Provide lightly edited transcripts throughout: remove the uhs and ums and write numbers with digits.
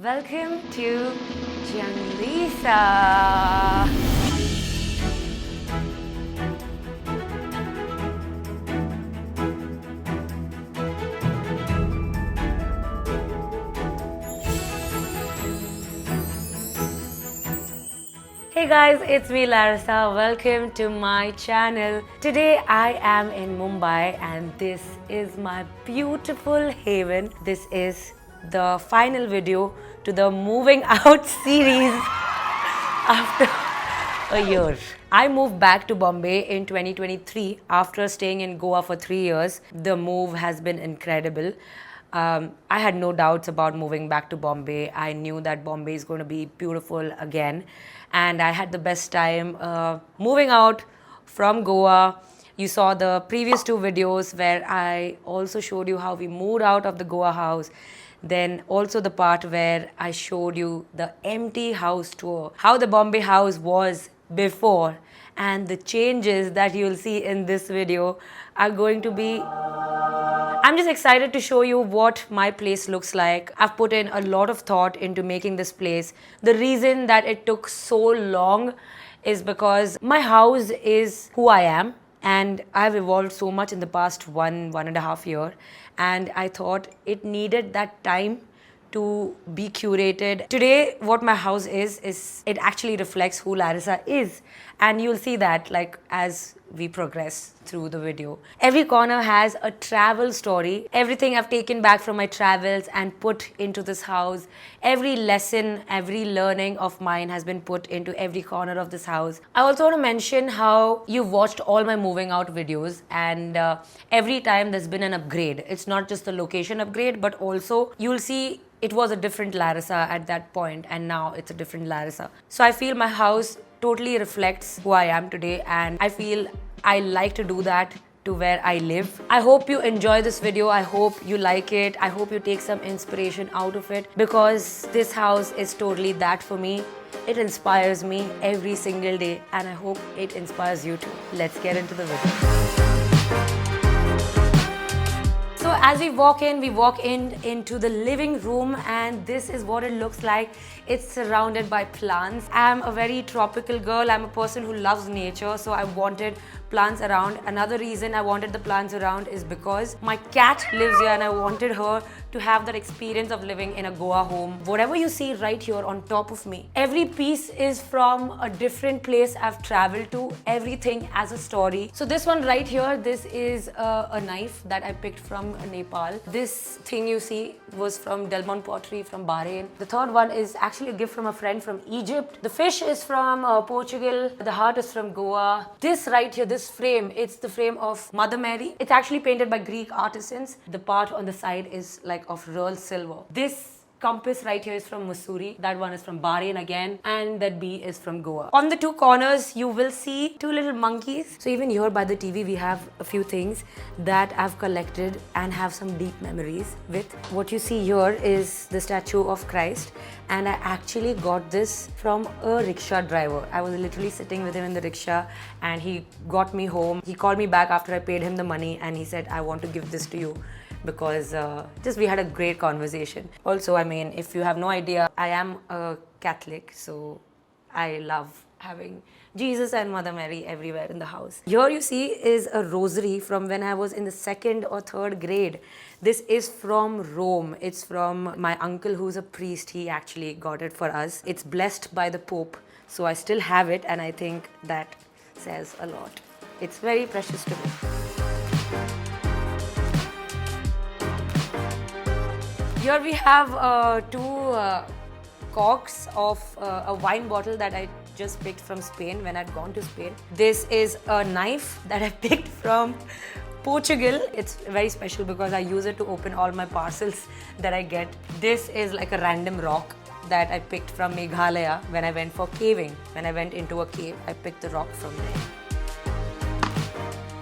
Welcome to Larissa. Hey guys, it's me Larissa. Welcome to my channel. Today I am in Mumbai and this is my beautiful haven. This is the final video to the moving out series after a year. I moved back to Bombay in 2023 after staying in Goa for 3 years. The move has been incredible. I had no doubts about moving back to Bombay. I knew that Bombay is going to be beautiful again. And I had the best time moving out from Goa. You saw the previous 2 videos where I also showed you how we moved out of the Goa house. Then also the part where I showed you the empty house tour, how the Bombay house was before, and the changes that you'll see in this video are going to be... I'm just excited to show you what my place looks like. I've put in a lot of thought into making this place. The reason that it took so long is because my house is who I am, and I've evolved so much in the past one and a half year, and I thought it needed that time to be curated. Today, what my house is it actually reflects who Larissa is, and you'll see that like as we progress through the video. Every corner has a travel story. Everything I've taken back from my travels and put into this house. Every lesson, every learning of mine has been put into every corner of this house. I also want to mention how you've watched all my moving out videos, and every time there's been an upgrade. It's not just the location upgrade, but also you'll see it was a different Larissa at that point, and now it's a different Larissa. So I feel my house totally reflects who I am today, and I feel I like to do that to where I live. I hope you enjoy this video. I hope you like it. I hope you take some inspiration out of it, because this house is totally that for me. It inspires me every single day, and I hope it inspires you too. Let's get into the video. So as we walk in into the living room, and this is what it looks like. It's surrounded by plants. I'm a very tropical girl. I'm a person who loves nature, so I wanted plants around. Another reason I wanted the plants around is because my cat lives here and I wanted her to have that experience of living in a Goa home. Whatever you see right here on top of me, every piece is from a different place I've traveled to. Everything has a story. So this one right here, this is a knife that I picked from Nepal. This thing you see was from Delmont Pottery from Bahrain. The third one is actually a gift from a friend from Egypt. The fish is from Portugal. The heart is from Goa. This right here, this frame, it's the frame of Mother Mary. It's actually painted by Greek artisans. The part on the side is like of real silver. This compass right here is from Missouri. That one is from Bahrain again, and that bee is from Goa. On the 2 corners, you will see 2 little monkeys. So even here by the TV, we have a few things that I've collected and have some deep memories with. What you see here is the statue of Christ, and I actually got this from a rickshaw driver. I was literally sitting with him in the rickshaw, and he got me home. He called me back after I paid him the money, and he said, I want to give this to you, because just we had a great conversation. Also, I mean, if you have no idea, I am a Catholic, so I love having Jesus and Mother Mary everywhere in the house. Here you see is a rosary from when I was in the 2nd or 3rd grade. This is from Rome. It's from my uncle who's a priest. He actually got it for us. It's blessed by the Pope, so I still have it, and I think that says a lot. It's very precious to me. Here we have 2 corks of a wine bottle that I just picked from Spain when I'd gone to Spain. This is a knife that I picked from Portugal. It's very special because I use it to open all my parcels that I get. This is like a random rock that I picked from Meghalaya when I went for caving. When I went into a cave, I picked the rock from there.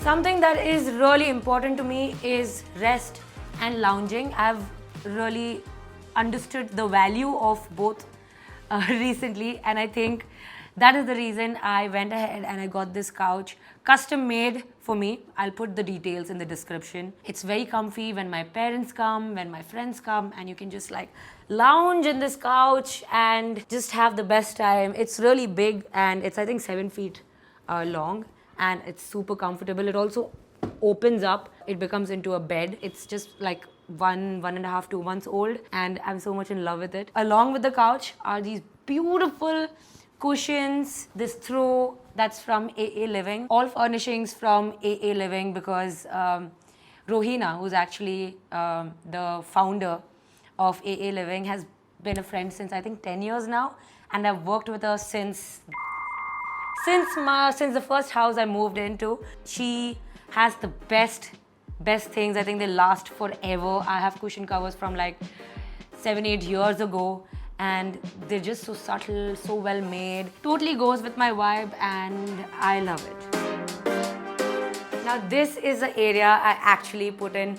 Something that is really important to me is rest and lounging. I've really understood the value of both recently, and I think that is the reason I went ahead and I got this couch custom made for me. I'll put the details in the description. It's very comfy when my parents come, when my friends come, and you can just like lounge in this couch and just have the best time. It's really big and it's I think 7 feet long, and it's super comfortable. It also opens up, it becomes into a bed. It's just like 1.5, 2 months old, and I'm so much in love with it. Along with the couch are these beautiful cushions, this throw that's from AA Living, all furnishings from AA Living, because Rohina, who's actually the founder of AA Living, has been a friend since I think 10 years now, and I've worked with her since the first house I moved into. She has the best things. I think they last forever. I have cushion covers from like 7-8 years ago, and they're just so subtle, so well made. Totally goes with my vibe, and I love it. Now this is the area I actually put in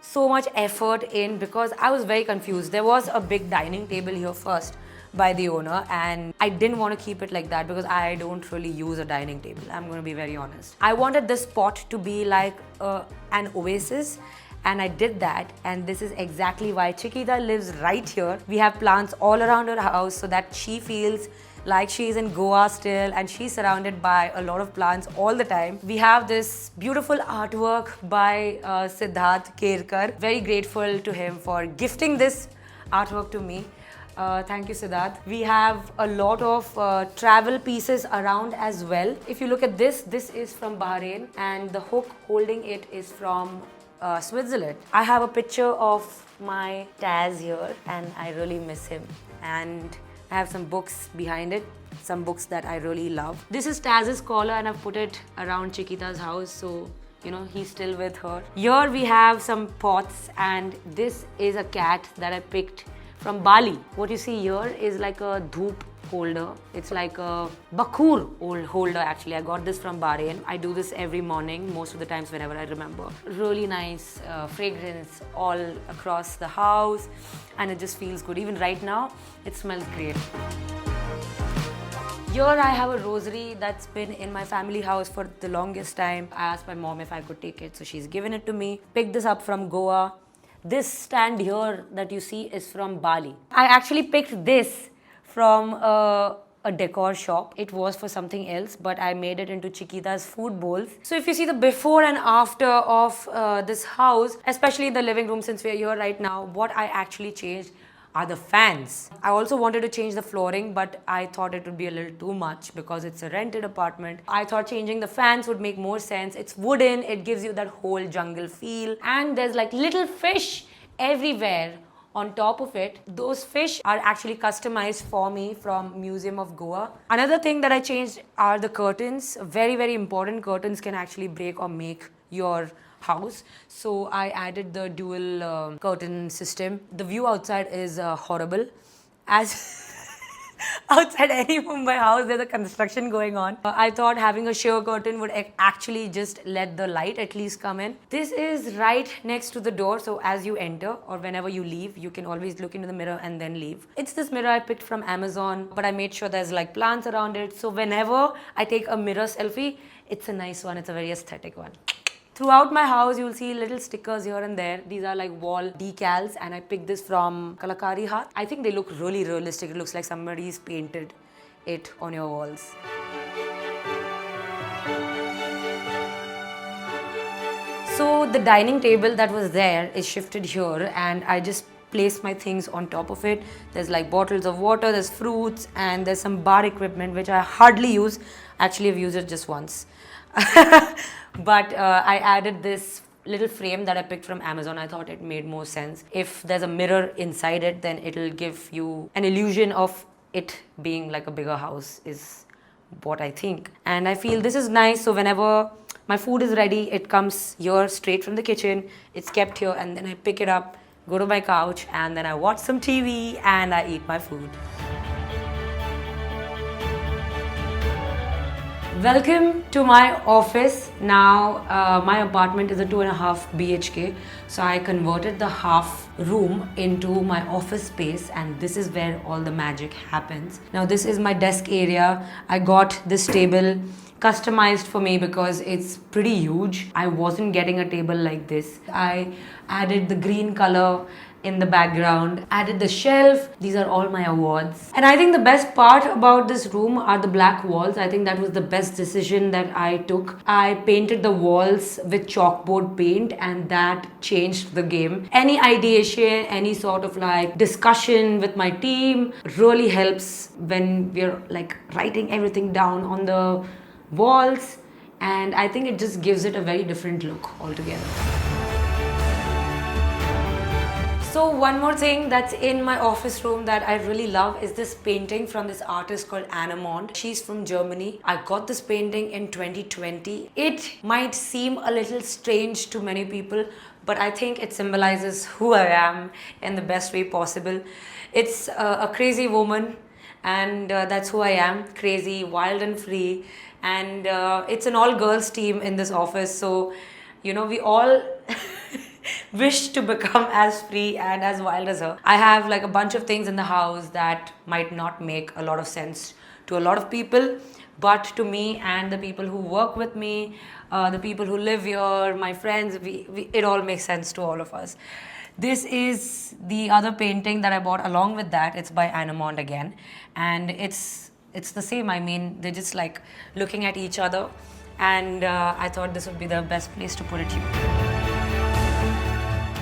so much effort in, because I was very confused. There was a big dining table here first by the owner, and I didn't want to keep it like that because I don't really use a dining table. I'm going to be very honest. I wanted this spot to be like an oasis, and I did that, and this is exactly why Chiquita lives right here. We have plants all around her house so that she feels like she's in Goa still, and she's surrounded by a lot of plants all the time. We have this beautiful artwork by Siddharth Kerkar. Very grateful to him for gifting this artwork to me. Thank you, Siddharth. We have a lot of travel pieces around as well. If you look at this is from Bahrain, and the hook holding it is from Switzerland. I have a picture of my Taz here, and I really miss him. And I have some books behind it, some books that I really love. This is Taz's collar, and I've put it around Chiquita's house, so you know he's still with her. Here we have some pots, and this is a cat that I picked from Bali. What you see here is like a dhoop holder. It's like a bakur holder actually. I got this from Bahrain. I do this every morning, most of the times whenever I remember. Really nice fragrance all across the house, and it just feels good. Even right now, it smells great. Here I have a rosary that's been in my family house for the longest time. I asked my mom if I could take it, so she's given it to me. Picked this up from Goa. This stand here that you see is from Bali. I actually picked this from a decor shop. It was for something else, but I made it into Chiquita's food bowls. So if you see the before and after of this house, especially the living room, since we're here right now, what I actually changed are the fans. I also wanted to change the flooring, but I thought it would be a little too much because it's a rented apartment. I thought changing the fans would make more sense. It's wooden, it gives you that whole jungle feel, and there's like little fish everywhere on top of it. Those fish are actually customized for me from Museum of Goa. Another thing that I changed are the curtains. Very, very important. Curtains can actually break or make your house, so I added the dual curtain system. The view outside is horrible, as outside any Mumbai house there's a construction going on. I thought having a sheer curtain would actually just let the light at least come in. This is right next to the door, so as you enter or whenever you leave, you can always look into the mirror and then leave. It's this mirror I picked from Amazon, but I made sure there's like plants around it, so whenever I take a mirror selfie, it's a nice one. It's a very aesthetic one. Throughout my house, you'll see little stickers here and there. These are like wall decals, and I picked this from Kalakari Hath. I think they look really realistic. It looks like somebody's painted it on your walls. So the dining table that was there is shifted here, and I just placed my things on top of it. There's like bottles of water, there's fruits, and there's some bar equipment which I hardly use. Actually, I've used it just once. But I added this little frame that I picked from Amazon. I thought it made more sense. If there's a mirror inside it, then it'll give you an illusion of it being like a bigger house, is what I think. And I feel this is nice, so whenever my food is ready, it comes here straight from the kitchen. It's kept here, and then I pick it up, go to my couch, and then I watch some TV and I eat my food. Welcome to my office. Now, my apartment is a 2.5 BHK, so I converted the half room into my office space, and this is where all the magic happens. Now, this is my desk area. I got this table customized for me because it's pretty huge. I wasn't getting a table like this. I added the green color in the background, added the shelf. These are all my awards. And I think the best part about this room are the black walls. I think that was the best decision that I took. I painted the walls with chalkboard paint, and that changed the game. Any ideation, any sort of like discussion with my team really helps when we're like writing everything down on the walls, and I think it just gives it a very different look altogether. So one more thing that's in my office room that I really love is this painting from this artist called Anna Mond. She's from Germany. I got this painting in 2020. It might seem a little strange to many people, but I think it symbolizes who I am in the best way possible. It's a crazy woman, and that's who I am. Crazy, wild and free. And it's an all-girls team in this office, so you know, we all wish to become as free and as wild as her. I have like a bunch of things in the house that might not make a lot of sense to a lot of people, but to me and the people who work with me, the people who live here, my friends, it all makes sense to all of us. This is the other painting that I bought along with that. It's by Anna Mond again, and it's the same. I mean, they're just like looking at each other, and I thought this would be the best place to put it here.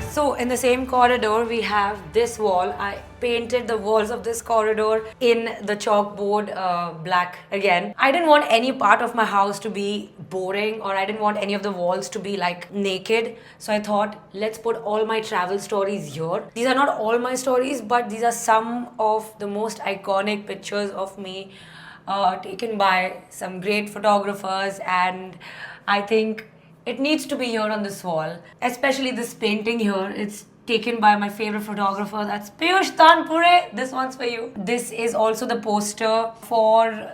So in the same corridor, we have this wall. I painted the walls of this corridor in the chalkboard black again. I didn't want any part of my house to be boring, or I didn't want any of the walls to be like naked. So I thought, let's put all my travel stories here. These are not all my stories, but these are some of the most iconic pictures of me taken by some great photographers, and I think it needs to be here on this wall, especially this painting here. It's taken by my favorite photographer, that's Piyush Tanpure. This one's for you. This is also the poster for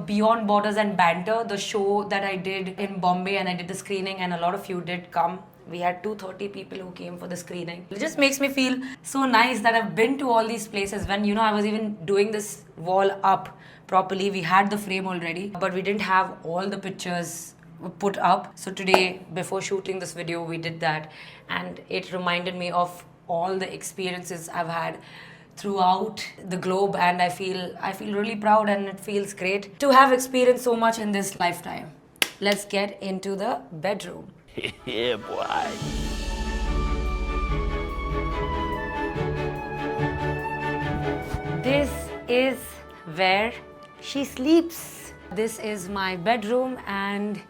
Beyond Borders and Banter, the show that I did in Bombay, and I did the screening, and a lot of you did come. We had 230 people who came for the screening. It just makes me feel so nice that I've been to all these places. When, you know, I was even doing this wall up properly. We had the frame already, but we didn't have all the pictures put up. So today, before shooting this video, we did that, and it reminded me of all the experiences I've had throughout the globe, and I feel really proud, and it feels great to have experienced so much in this lifetime. Let's get into the bedroom. Yeah, boy. This is where she sleeps. This is my bedroom, and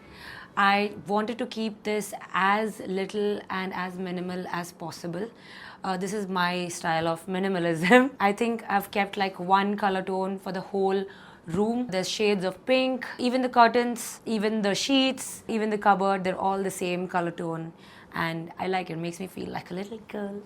I wanted to keep this as little and as minimal as possible. This is my style of minimalism. I think I've kept like one color tone for the whole room. There's shades of pink, even the curtains, even the sheets, even the cupboard, they're all the same color tone. And I like it. It makes me feel like a little girl.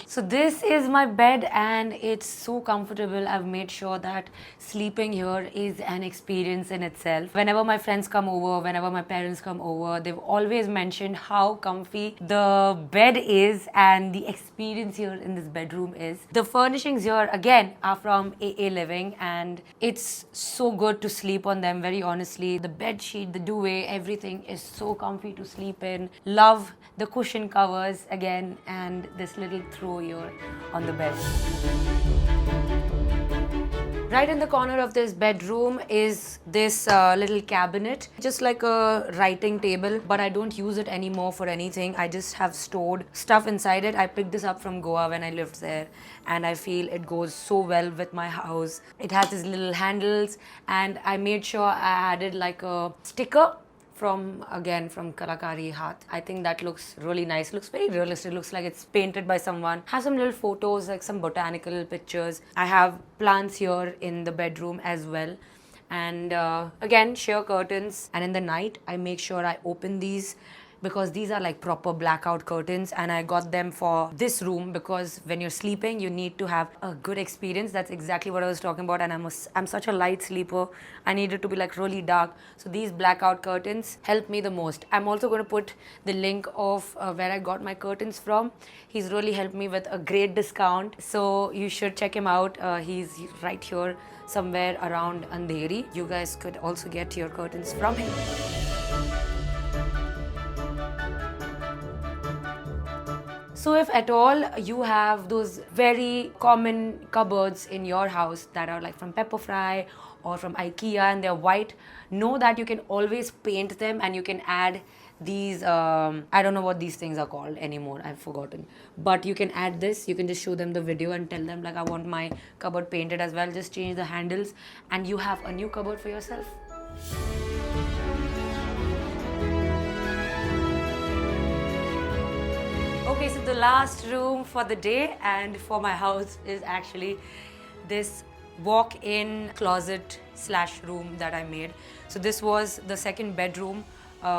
So this is my bed, and it's so comfortable. I've made sure that sleeping here is an experience in itself. Whenever my friends come over, whenever my parents come over, they've always mentioned how comfy the bed is and the experience here in this bedroom is. The furnishings here again are from AA Living, and it's so good to sleep on them, very honestly. The bed sheet, the duvet, everything is so comfy to sleep in. Love the cushion covers again, and this little throw here on the bed. Right in the corner of this bedroom is this little cabinet, just like a writing table, but I don't use it anymore for anything. I just have stored stuff inside it. I picked this up from Goa when I lived there, and I feel it goes so well with my house. It has these little handles, and I made sure I added like a sticker from Kalakari Hath. I think that looks really nice. Looks very realistic. Looks like it's painted by someone. Has some little photos, like some botanical pictures. I have plants here in the bedroom as well. And again, sheer curtains. And in the night, I make sure I open these because these are like proper blackout curtains, and I got them for this room because when you're sleeping you need to have a good experience. That's exactly what I was talking about, and I'm such a light sleeper. I need it to be like really dark, so these blackout curtains help me the most. I'm also going to put the link of where I got my curtains from. He's really helped me with a great discount, so you should check him out. He's right here somewhere around Andheri. You guys could also get your curtains from him. So if at all you have those very common cupboards in your house that are like from Pepperfry or from IKEA and they're white, know that you can always paint them, and you can add these, I don't know what these things are called anymore, I've forgotten. But you can add this, you can just show them the video and tell them like, I want my cupboard painted as well. Just change the handles and you have a new cupboard for yourself. Okay, so the last room for the day and for my house is actually this walk-in closet slash room that I made. So this was the second bedroom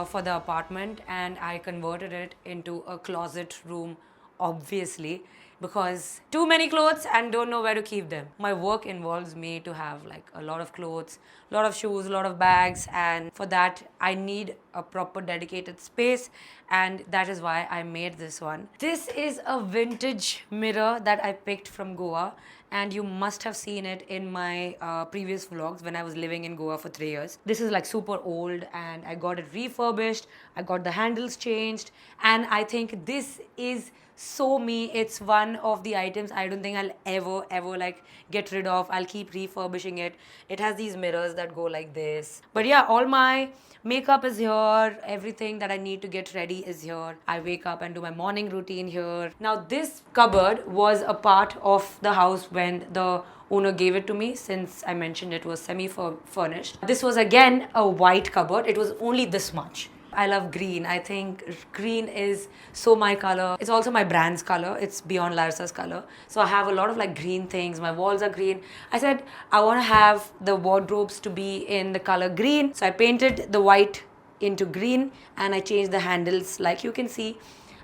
for the apartment, and I converted it into a closet room, obviously, because too many clothes and don't know where to keep them. My work involves me to have like a lot of clothes, a lot of shoes, a lot of bags, and for that I need a proper dedicated space, and that is why I made this one. This is a vintage mirror that I picked from Goa, and you must have seen it in my previous vlogs when I was living in Goa for 3 years. This is like super old and I got it refurbished. I got the handles changed, and I think this is so me. It's one of the items I don't think I'll ever like get rid of. I'll keep refurbishing it. It has these mirrors that go like this. But yeah, all my makeup is here. Everything that I need to get ready is here. I wake up and do my morning routine here. Now this cupboard was a part of the house when the owner gave it to me, since I mentioned it was semi-furnished. This was again a white cupboard. It was only this much. I love green. I think green is so my color. It's also my brand's color. It's beyond Larissa's color. So I have a lot of like green things. My walls are green. I said I want to have the wardrobes to be in the color green. So I painted the white into green and I changed the handles like you can see.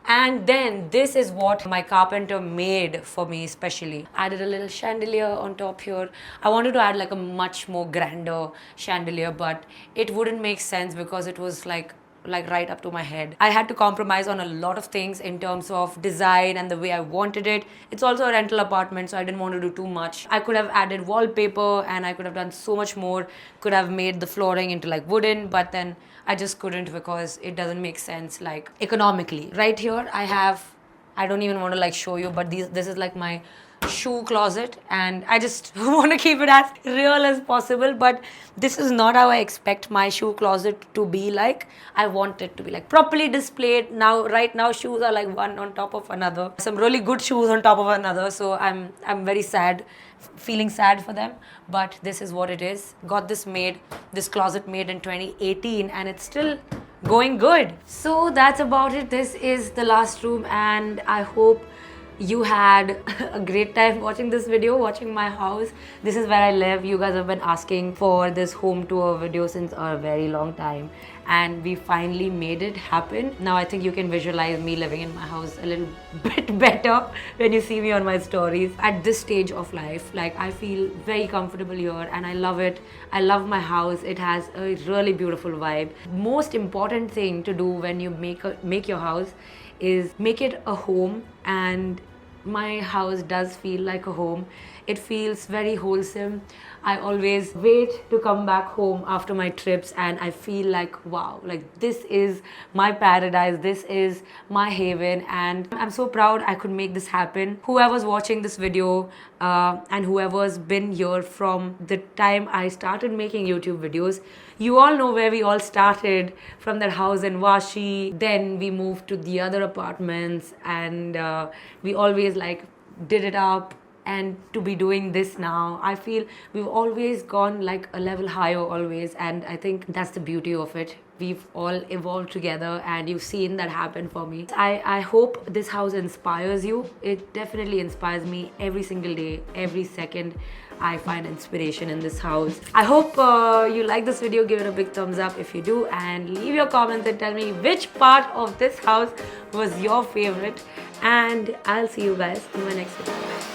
And then this is what my carpenter made for me specially. I added a little chandelier on top here. I wanted to add like a much more grander chandelier, but it wouldn't make sense because it was like right up to my head. I had to compromise on a lot of things in terms of design and the way I wanted it. It's also a rental apartment, so I didn't want to do too much. I could have added wallpaper and I could have done so much more. Could have made the flooring into like wooden, but then I just couldn't because it doesn't make sense like economically. Right here I don't even want to like show you, but this is like my shoe closet, and I just want to keep it as real as possible, but this is not how I expect my shoe closet to be like. I want it to be like properly displayed. Right now shoes are like one on top of another, some really good shoes on top of another, so I'm very sad, feeling sad for them, but this is what it is. Got this closet made in 2018 and it's still going good. So that's about it. This is the last room, and I hope you had a great time watching this video, watching my house. This is where I live. You guys have been asking for this home tour video since a very long time, and we finally made it happen. Now I think you can visualize me living in my house a little bit better when you see me on my stories. At this stage of life, like, I feel very comfortable here and I love it. I love my house. It has a really beautiful vibe. Most important thing to do when you make your house is make it a home, and my house does feel like a home. It feels very wholesome. I always wait to come back home after my trips and I feel like, wow, like this is my paradise, this is my haven, and I'm so proud I could make this happen. Whoever's watching this video and whoever's been here from the time I started making YouTube videos, you all know where we all started, from that house in Vashi. Then we moved to the other apartments and we always like did it up. And to be doing this now, I feel we've always gone like a level higher always, and I think that's the beauty of it. we've all evolved together and you've seen that happen for me. I hope this house inspires you. It definitely inspires me every single day, every second. I find inspiration in this house. I hope you like this video. Give it a big thumbs up if you do, and leave your comments and tell me which part of this house was your favorite. And I'll see you guys in my next video.